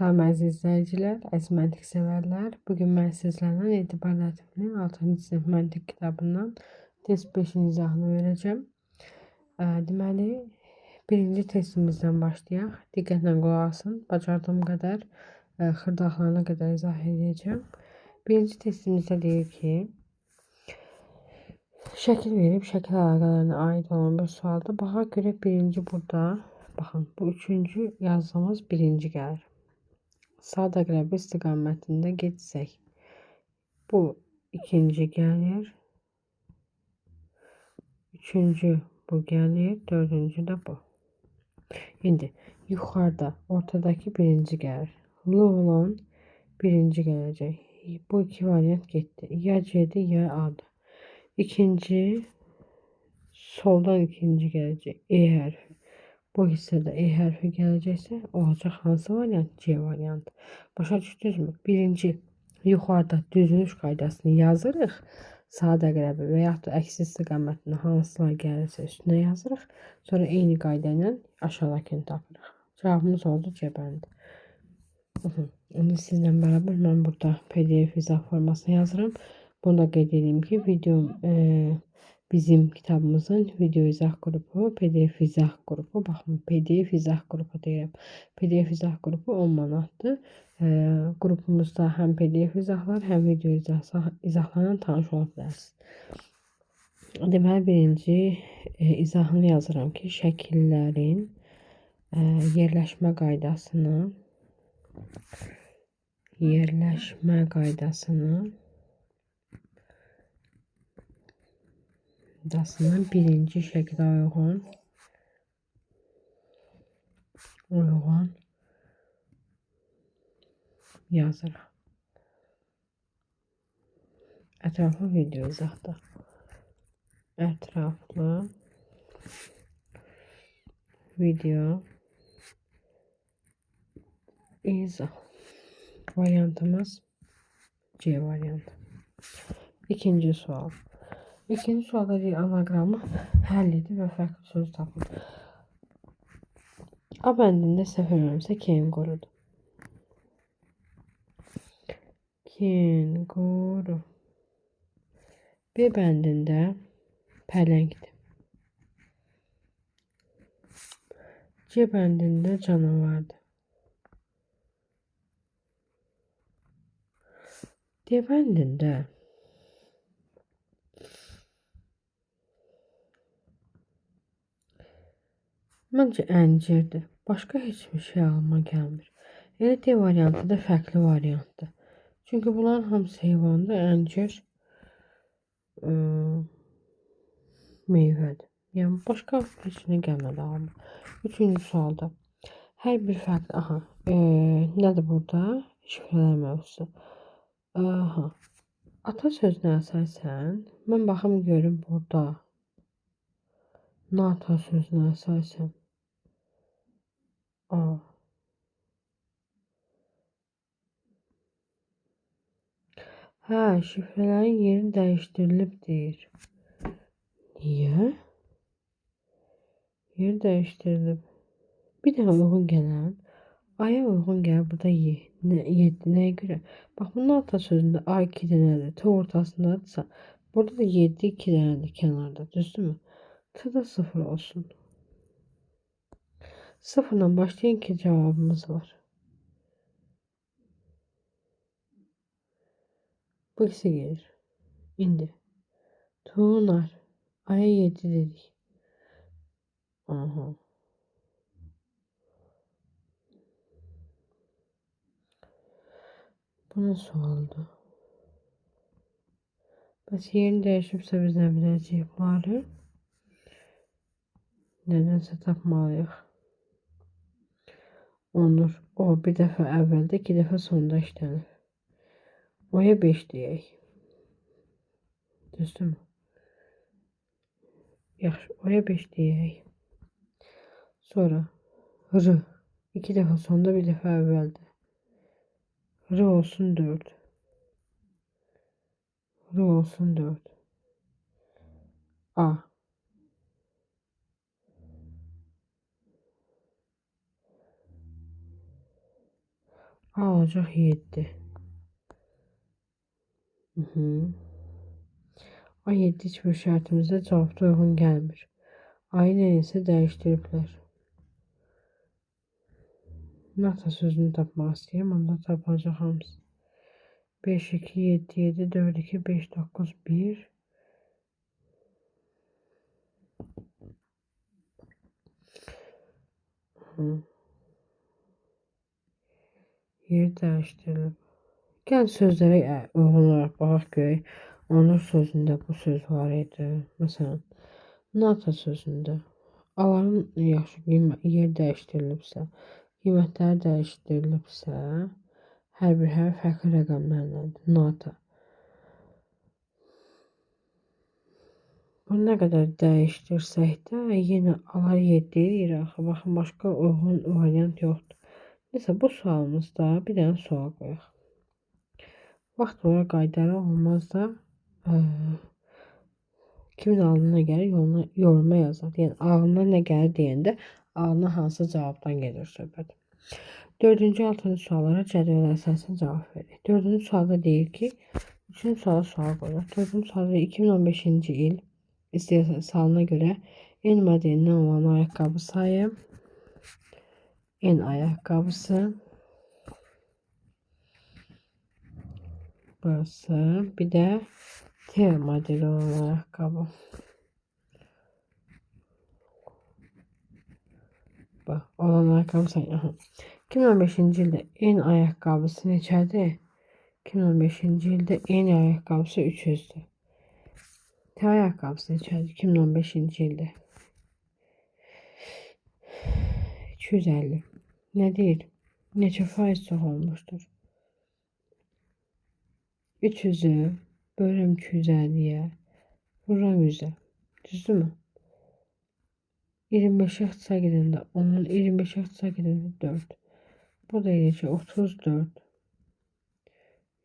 Salam əziz izləyicilər, əziz məntiq sevərlər. Bugün mən sizlərlə Etibar Lətifinin 6-cı sinif məntiq kitabından test 5-in izahını verəcəm. Deməli, birinci testimizdən başlayaq. Diqqətlə qulaq asın. Bacardığım qədər, xırdaqlarına qədər izah edəcəm. Birinci testimizdə deyir ki, şəkil verib, şəkil əlaqələrinə aid olan bir sualda. Baxaq görək birinci burada. Baxın, bu üçüncü yazdığımız birinci gəlir. Sağ əqrəbi istiqamətində getsək. Bu ikinci gəlir. Üçüncü bu gəlir. Dördüncü də bu. İndi yuxarıda ortadakı birinci gəlir. L olan birinci gələcək. Bu iki variant getdi. Ya C'dir ya A'dır. İkinci soldan ikinci gələcək. E hərfi. Bu hissədə E hərfi gələcəksə, olacaq hansı variant? C variantı. Başa düşdünüzmü? Birinci yuxarıda düzülüş qaydasını yazırıq. Saat əqrəbi və yaxud da əks istiqamətində hansılar gəlirsə üstünə yazırıq. Sonra eyni qayda ilə aşağıdakını tapırıq. Cavabımız oldu C bəndi. İndi sizlə bərabər mən burada PDF izah formasını yazıram. Bunu da qeyd edeyim ki, videom bizim kitabımızın video izah qrupu, PDF izah qrupu. Baxın, PDF izah qrupu deyirəm. PDF izah qrupu 10 manatdır. Qrupumuzda həm PDF izahlar, həm video izahlarla tanış ola bilərsiniz. Deməli, birinci izahını yazıram ki, şəkillərin yerləşmə qaydasını birinci şəklə uyğun yazırıq. Ətraflı video izahda. Ətraflı video izah. Variantımız C variantı. İkinci sual. İkinci sualda bir anaqramı həll edin və fərqli söz tapın. A bəndində səhv eləmirəmsə kenguru. Kenguru. B bəndində pələngdir. C bəndində canavardır. D bəndində məncə əncirdir. Başqa heç bir şey ağlıma gəlmir. Elə D variantı da fərqli variantdır. Çünki bunların hamısı heyvandır. Əncir meyvədir. Yəni başqa heç nə gəlmədi ağlıma. Üçüncü sualda hər bir fərqli nədir burada? Şifrələr mövzusu. Ata sözünə əsasən mən baxım görüm burada. Nata sözünə əsasən A. Şifrələrin yeri dəyişdirilib deyir. Niyə? Yeri dəyişdirilib. Bir dənə uyğun gələn. A'ya uyğun gəlir burada 7. Nəyə görə? Bax, bunun ata sözündə A 2 dənədir. T ortasındadırsa, burada da 7 2 dənədir kənarda. Düzdürmü? T da 0 olsun. 0'dan başlayan iki cevabımız var. Bu ikisi gelir. İndi. Tuğunar. A'ya 7 dedik. Bu nasıl oldu? Bəs yerini dəyişibsə biz nə biləcəyik bunları? Nədənsə tapmalıyıq. Onur. O bir dəfə əvvəldə, 2 dəfə sonda işlənir. O'ya 5 deyək. Düzdürmü? Yaxşı. O'ya 5 deyək. Sonra R. 2 dəfə sonda, bir dəfə əvvəldə. R olsun 4. R olsun 4. A. A olacaq 7. Hı -hı. A 7 hiçbir şartımızda cavabda uyğun gəlmir. Ayı nəyinsə dəyişdiriblər. Nata sözünü tapmaq istəyirəm. Onda tapacaq hamısı. 5, 2, 7, 7, 4, 2, 5, 9, 1. Hı. Yer dəyişdirilib. Gəl sözlərə uyğun olaraq baxaq görək. Onur sözündə bu söz var idi. Məsələn, nata sözündə aların yaxşı yer dəyişdirilibsə, qiymətləri dəyişdirilibsə, hər bir hərf fərqli rəqəmlərlədir. Nata. Bu nə qədər dəyişdirsək də yenə alar 7 deyir axı. Baxın, başqa uyğun variant yoxdur. Neyse, bu sualımızda bir dənə sual qoyaq. Vaxt olaraq qaydaraq olmaz da kimin ağlına gəlir yoruma yazar. Yəni ağlına nə gəlir deyəndə ağlına hansı cavabdan gedir söhbət. 4-cü 6-cı suallara cədvəl əsasən cavab verir. 4-cü sualda deyir ki, 3-cü suala sual qoyulur. 4-cü sualda 2015-ci il istehsalına görə en modelindən olan ayaqqabı sayı, en ayakkabısı, burası, bir de T modeli olan ayakkabı. Bak, olan ayakkabı sayı. 2015-ci ildə en ayakkabısı neçədir? 2015-ci ildə en ayakkabısı 300'dür. T ayakkabısı neçədir? 2015-ci ildə 250. Ne deyir? Neçə faiz çox olmuşdur? 300'ü bölüm 250'ye vururam 100'e. Düzdürmü? 25'e ixtisar gedəndə 10, 25'e ixtisar gedəndə 4. Bu da eləcə 34.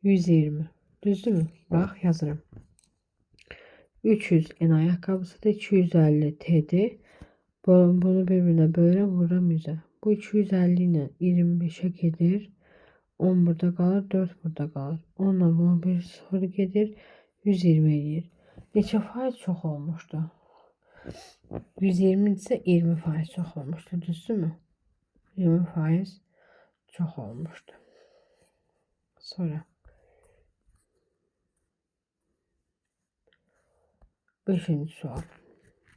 120. Düzdürmü? Bax, yazıram. 300 en ayakkabısıdır. 250 T'dir. Bunu birbirine bölürəm, vururam 100'e. Bu 250 ile 25'e gedir. 10 burada qalır, 4 burada qalır. 10 ilə bunun bir sıfır gedir. 120 edir. Neçə faiz çox olmuşdu? 120 ise 20 faiz çox olmuşdu. Düzdürmü? 20 faiz çox olmuşdu. Sonra 5-ci sual.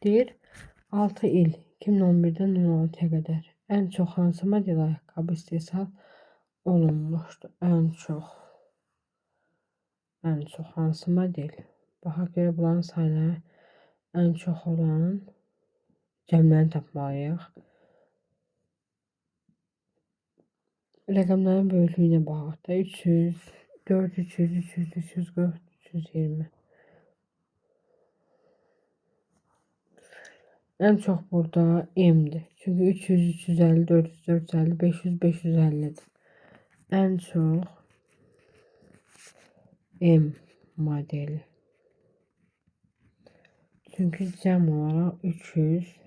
Deyir, 6 il 2011'den 16'ya qədər ən çox hansı model ayaqqabı istehsal olunmuşdu? Ən çox hansı model? Baxaq görə bunların sayıları ən çox olan cəmlərini tapmalıyıq. Rəqəmlərin böyüklüyünə baxaq da 300, 4, 300, 300, 340, 320. En çok burada M'dir. Çünkü 300, 350, 400, 450, 500, 550'dir. En çok M modeli. Çünkü cəm olarak 300,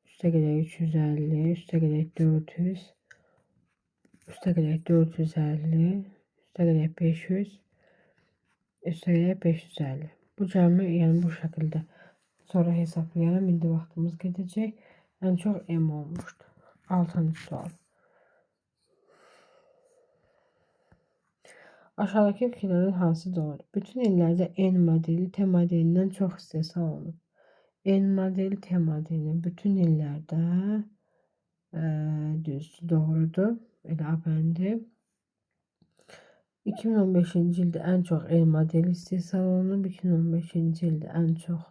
üstə gələk 350, üstə gələk 400, üstə gələk 450, üstə gələk 500, üstə gələk 550. Bu cəmi yəni bu şəkildə sonra hesaplayalım. İndi vaxtımız gedəcək. En çok M olmuştu. 6-cı sual. Aşağıdaki fikirlerden hansı doğru? Bütün illerde N modeli T modelinden çok istehsal olunur. N modeli T modelinden bütün illerde düz doğrudur. Elə abəndi. 2015-ci ildə ən çox L modeli istehsal olunub. 2015-ci ildə ən çox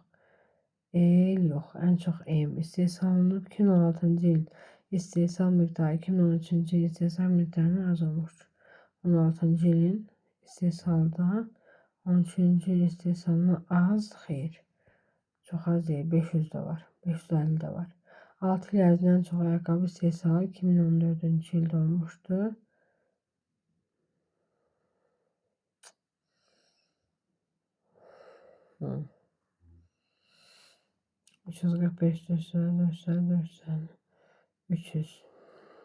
L yox, ən çox M istehsal olunub. 2016-cı il istehsal miqdarı 2013-cü il istehsal miqdarından az olmuşdur. 16-cı ilin istehsalda 13-cü il istehsalından az, xeyr. Çox az deyil, 500 də var, 550 də var. 6 il ərzində ən çox ayaqqabı istehsalı 2014-cü ildə olmuşdu. Hı. 345, 400, 400, 400, 300.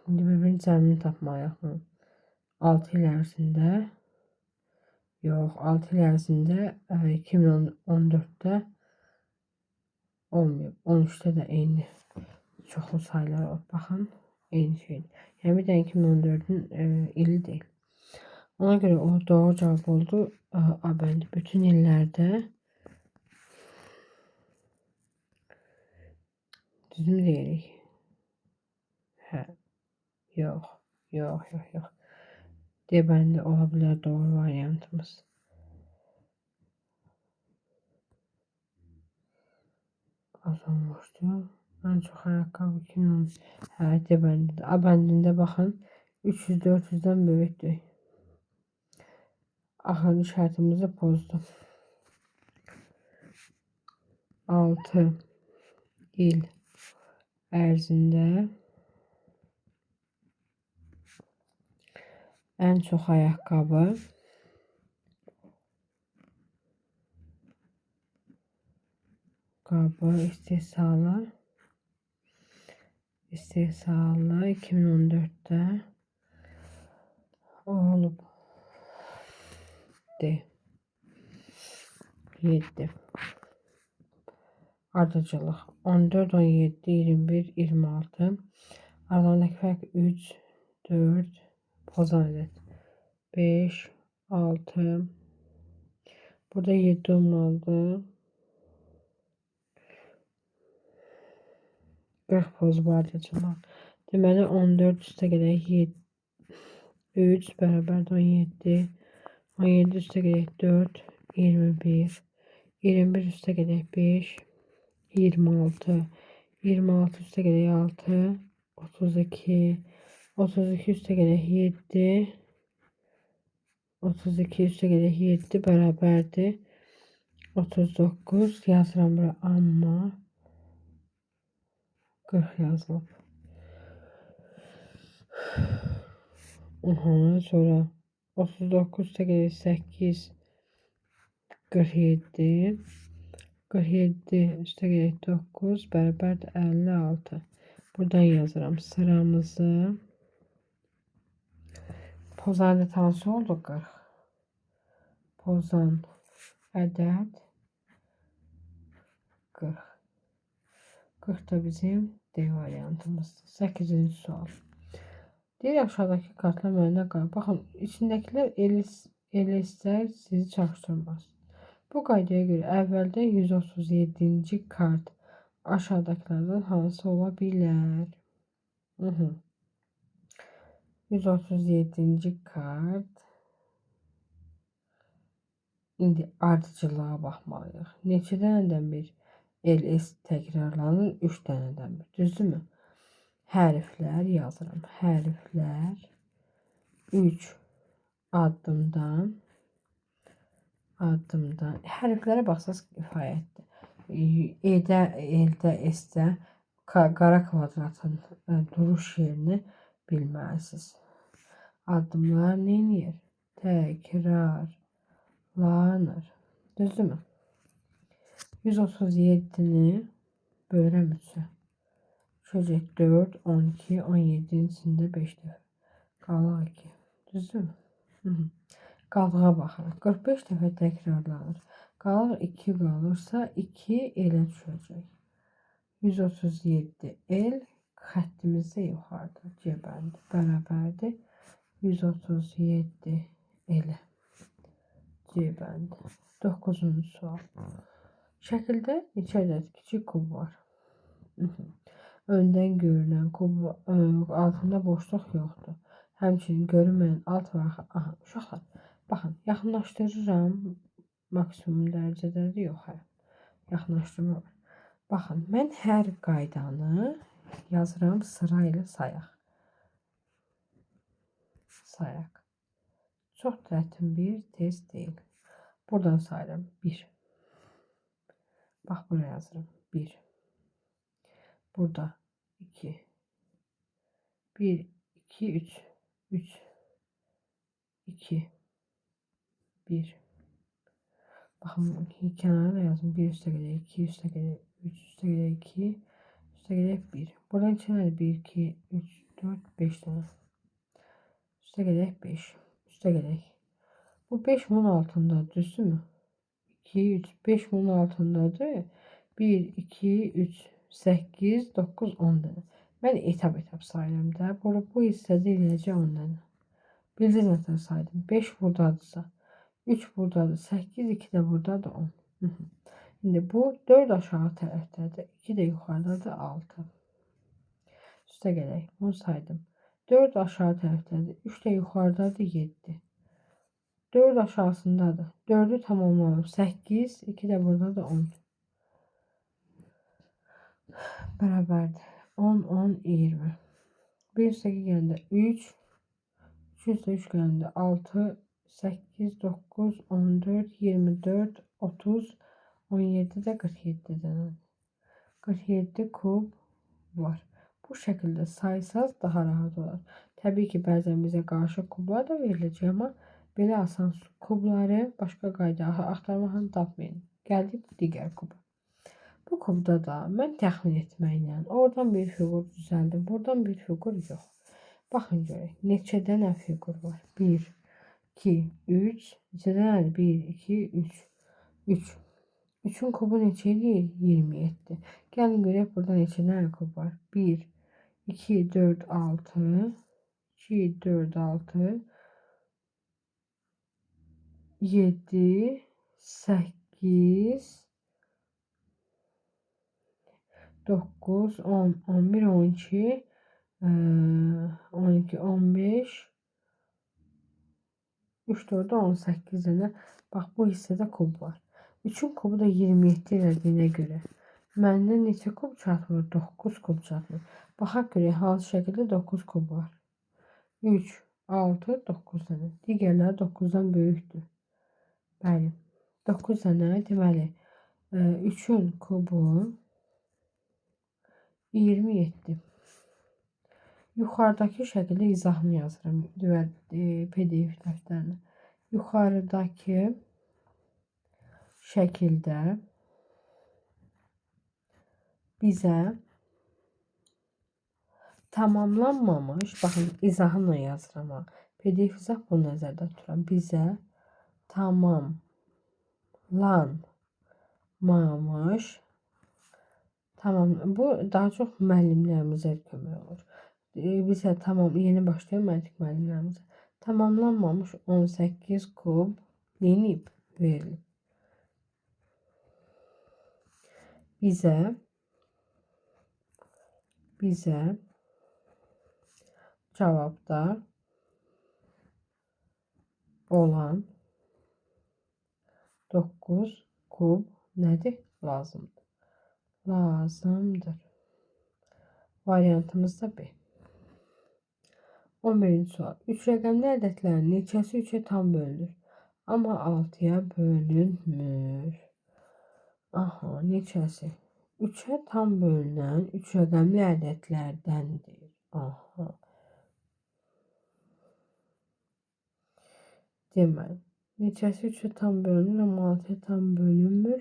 Şimdi birbirini cəmini tapmalıyıq. 6 il ərzində yox, 6 il ərzində 2014'də olmuyor. 13'te de eyni çoxlu sayılar var. Baxın, eyni şeydir. Yəni bir dənə 2014'ün ili deyil. Ona göre o doğru cevap oldu. A bəndi. Bütün illerde düzmü deyirik? Hə. Yox. Yox, yox, yox. D bəndi ola bilər doğru variantımız. Az olmuşdu. En çok ayakkabı 2010. Hə, D bəndində. A bəndində baxın. 300-400'den böyükdür. Axırıncı şərtimizi pozdu. 6 il ərzində en çok ayakkabı istehsalı 2014'te olub. D. 7. Ardıcılıq 14, 17, 21, 26. Aralarındaki fark 3, 4, pozan edet 5, 6. Burada 7 olmalıdır. 40 poz var ardıcılıq. Deməli 14 üstə gələk 7, 3 bərabər 17. 17 üstə gələk 4, 21. 21 üstə gələk 5, 26. 26 üstə gələk 6, 32. 32 üstə gələk 7. 32 üstə gələk 7 bərabərdir 39. Yazıram bura, amma 40 yazılıb. Sonra 39 üstə gələk 8, 47. 47 üstə gələk 9 bərabərdir 56. Buradan yazıram sıramızı. Pozan ədəd hansı oldu? 40. Pozan ədəd 40. 40 da bizim D variantımızdır. 8-ci sual. Diğer aşağıdaki kartlar mənimlə qalır. Baxın, içindəkiler elə istər sizi çaşdırmaz. Bu qaydaya göre əvvəldə 137-ci kart aşağıdakilerden hansı ola bilər? 137-ci kart. İndi ardıcılığa baxmalıyıq. Neçə dənədən bir LS təkrarlanır? 3 dənədən bir. Düzdürmü? Hərflər yazıram. Hərflər 3 addımdan. Hərflərə baxsaq kifayətdir. Eldə, S'də qara kvadratın duruş yerini bilməlisiniz. Addımlar neyinir? Təkrarlanır. Düzdürmü? 137'ni bölürəm 3'ə. Şöyle 4, 12, 17'nin içində 5 dəfə. Qalır 2. Düzdürmü? Qalığa baxırıq. 45 dəfə təkrarlanır. Qalır 2 qalırsa 2 elə düşəcək. 137 el xəttimizdə yuxarıda C bəndi bərabərdir 137 elə. C bəndi. 9-cu sual. Şəkildə neçə ədəd kiçik kub var? Öndən görünən kub altında boşluq yoxdur. Həmçinin görünməyən alt və aha, uşaqlar. Baxın, yaxınlaşdırıram. Maksimum dərəcədədir, yox. Yaxınlaşdırma var. Baxın, mən hər qaydanı yazıram sırayla sayaq. Sayaq. Çox çətin bir test deyil. Buradan sayıram. 1. Bax, buraya yazıram. 1. Burada 2. 1, 2, 3. 3. 2. 1. Baxın, kenara da yazın. 1 üstə gələk, 2 üstə gələk, 3 üstə gələk, 2 üstə gələk, 1. Buradan içinə 1, 2, 3, 4, 5 tane. Üstə gələk 5. Üstə gələk. Bu 5 bunun altındadır, düzdürmü? 2, 3, 5 bunun altındadır. 1, 2, 3, 8, 9, 10 dənə. Mən etap sayıram da. Bu hissədə eləyəcək 10 dənə. Bildiniz nə tər saydım? 5 buradadırsa, 3 buradadır, 8, 2 də buradadır 10. Şimdi bu 4 aşağı tərəfdədir, 2 də yuxarıdadır 6. Üstə gələk. Bunu saydım. 4 aşağı tərəfdədir, 3 də yuxarıdadır 7. 4 aşağısındadır. 4'ü tamamlayalım. 8, 2 də buradadır 10. Bərabərdir. 10, 10, 20. 1 üstə gələndə 3, 3 üstə 3 gələndə 6, 8, 9, 14, 24, 30, 17 də 47 dənə. 47 kub var. Bu şəkildə saysanız daha rahat olar. Təbii ki, bəzən bizə qarışıq kublar da veriləcək, amma belə asan kubları başqa qayda axtarmaqla tapmayın. Gəldik digər kuba. Bu kubda da mən təxmin etməklə oradan bir fiqur düzəldim. Buradan bir fiqur yox. Baxın görək. Neçə dənə fiqur var? 1, 2, 3. Neçə dənədir? 1, 2, 3. 3. 3'ün kubu neçə edir? 27. Gəlin görək burada neçə dənə kub var? 1, 2, 4, 6. 2, 4, 6. 7, 8, 9, 10, 11, 12, 12, 15, 3, 4, 18 dənə. Bax, bu hissədə kub var. 3'ün kubu da 27 elədiyinə görə məndən neçə kub çatmır? 9 kub çatmır. Baxaq görək hansı şəkildə 9 kub var. 3, 6, 9 dənə. Digərləri 9'dan böyükdür. Bəli. 9 dənə deməli 3'ün kubu 27. Yuxarıdakı şəkildə izahını yazıram PDF dəftərinə. Yuxarıdakı şəkildə bizə tamamlanmamış, baxın izahını yazıram. PDF izah bu nəzərdə tuturam. Bizə tamamlanmamış, bu daha çox müəllimlərimizə kömək olur. Bizə yeni başlayan məntiq müəllimlərimizə tamamlanmamış 18 kub denib verilib. Bizə cavabda olan 9 kub nədir? Lazımdır. Variantımız da B. 11-ci sual. 3 rəqəmli ədədlərin neçəsi 3'e tam bölünür? Amma 6'ya bölünmür. Aha, neçəsi? 3'e tam bölünən 3 rəqəmli ədədlərdəndir. Aha. Deməli, neçəsi 3'e tam bölünür, amma 6'ya tam bölünmür.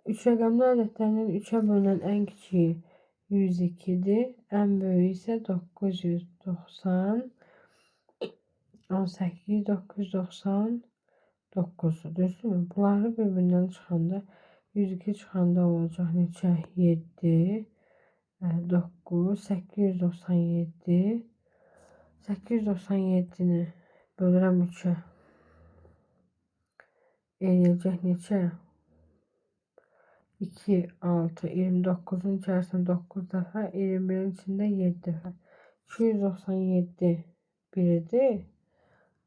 3 rəqəmli ədədlərindən 3'e bölünən ən kiçiyi 102'dir. Ən böyüyü isə 990, 18, 999'dur. Düzdürmü? Bunları bir-birindən çıxanda 102 çıxanda olacaq neçə? 7, 9, 897. 897'ni bölürəm 3'e. Eləyəcək neçə? 2, 6, 29'un içərisində 9 dəfə, 21'in içində 7 dəfə. 297 biridir.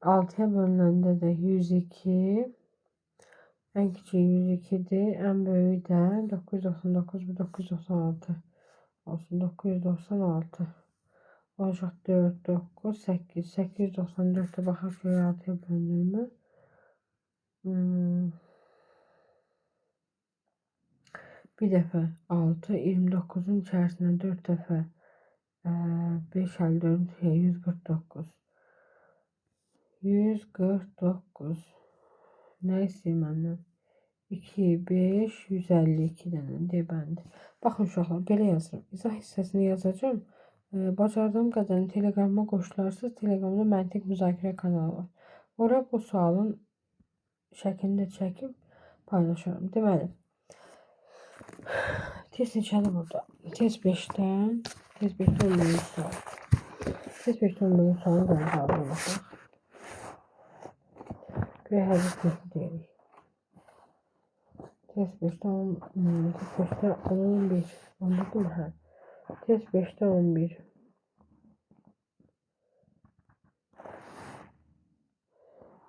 6'ya bölünəndə də 102. Ən kiçiyi 102'dir. Ən böyüyü də 999, 996 olsun. 996. Olacaq 4, 9, 8. 894'e baxaq ki, 6'ya bölünür mü? Bir dəfə 6, 29'un içərisində 4 dəfə 5, 54, 149. 149. Nə istəyir məndən? 2, 5, 152 dənə deyə bəndi. Baxın uşaqlar, belə yazıram. İzah hissəsini yazacağım. Bacardığım qədərini Telegram'a qoşularsınız. Telegramda məntiq müzakirə kanalı var. Ora bu sualın şəklində çəkib paylaşıram. Deməli, test neçədir burada? Test 5'dən, test 5'də 11 sual. Test 5'də 11 sualın cavabına baxaq. Görək həzir testi deyirik. Test 5'də 11. Anladın mı? Hə. Test 5'də 11.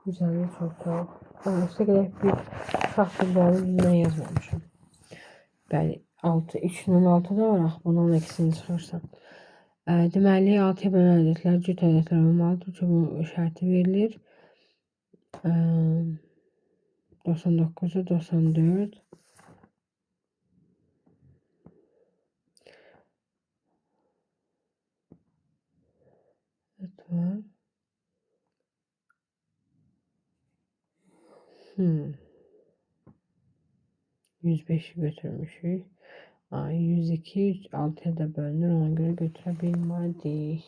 Güzel, çok sağ ol. Üstə gələk bir şahsızlarını mən yazmamışım. Bəli, 6, 3'ün 6'da var. Bunun eksini çıxırsan. Deməli, 6'ya bölən ədədlər cüt ədədlər olmalıdır. Çünki bu şərti verilir. 99'u 94. Evet var. 105'i götürmüşük. 102 6'ya da bölünür. Ona göre götürebilmedik.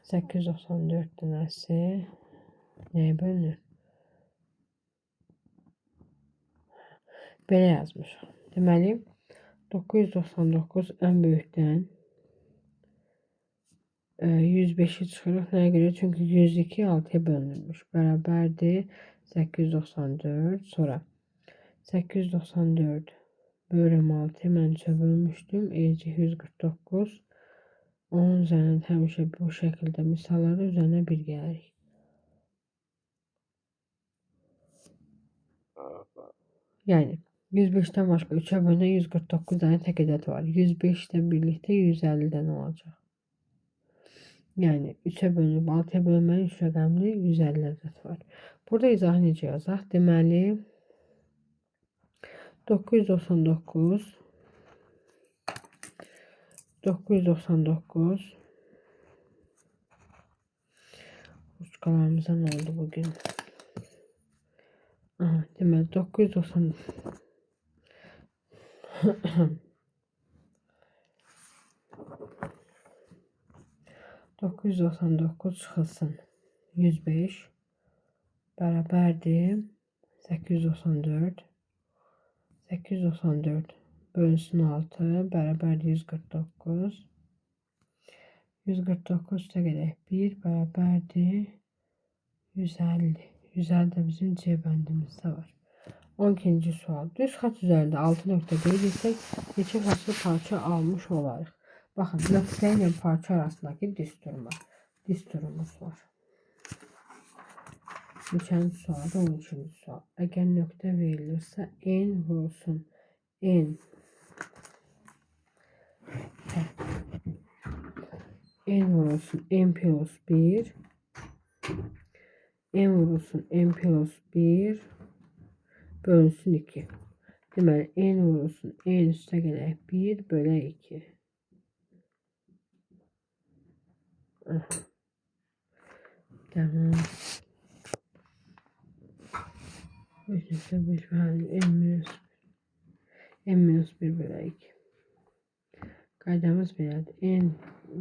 894 tanesi neye bölünür? Belə yazmış. Deməli 999 ən böyükdən 105'i çıxırıq. Nəyə görə? Çünki 102 6'ya bölünürmüş. Bərabərdir 894. Sonra 894 bölüm 6'ya mən 3'e bölmüşdüm. Eləcə 149. Onun üzerine həmişə bu şəkildə misalları üzerine bir gəlirik. Yəni 105'ten başka 3'e bölünen 149 tane tek ədəd var. 105'le birlikte 150 tane olacak. Yani 3'e bölünüb 6'ya bölünmənin 3 rəqəmli 150 ədəd var. Burada izahı necə yazaq? Deməli 999 uçkalarımıza ne oldu bugün? Aha, deməli 999 999 çıxılsın 105 bərabərdir 894 894 bölünsün 6 bərabərdir 149 149 üstə gələk 1 bərabərdir 150 150 de bizim C bəndimizdə var. 12. sual. Düz xat üzərində 6 nöqtə qeyd etsək, neçə fəsli parça almış olarıq? Baxın, nöqtə ilə parça arasındakı disturumuz var. Neçənci sualda 13. sual. Əgər nöqtə verilirsə, n vurulsun n vurulsun n plus 1 n vurulsun n plus 1 bölünsün 2. Deməli, n vurulsun n üstə gələk 1 bölə 2. Tamam. n minus 1 bölə 2. Qaydamız belədir. N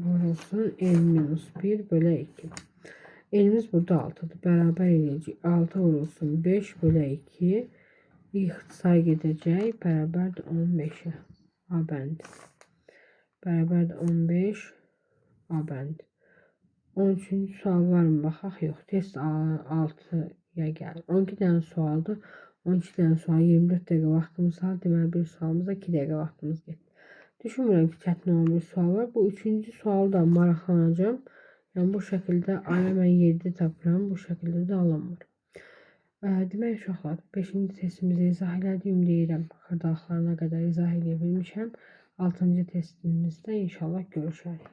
vurulsun n minus 1 bölə 2. N'imiz burada 6'dır. Bərabər edəcək. 6 vurulsun 5 bölə 2. İxtisar gedəcək. Bərabərdir 15'e. A bəndi. Bərabərdir 15 A bəndi. 13. sual var mı? Baxaq. Yox. Test 6'ya gəlir. 12 dənə sualdır. 12 dənə sual 24 dəqiqə vaxtımız var. Deməli bir sualımızda 2 dəqiqə vaxtımız getdi. Düşünmürəm ki, çətin olan bir sual var. Bu 3. sualı da maraqlanacağım. Yəni bu şəkildə ayı mən 7 tapıram. Bu şəkildə də alınmır. Demək uşaqlar 5-ci testimizi izah elədim deyirəm. Xırdalıqlarına qədər izah edə bilmişəm. 6-cı testimizdə inşallah görüşərik.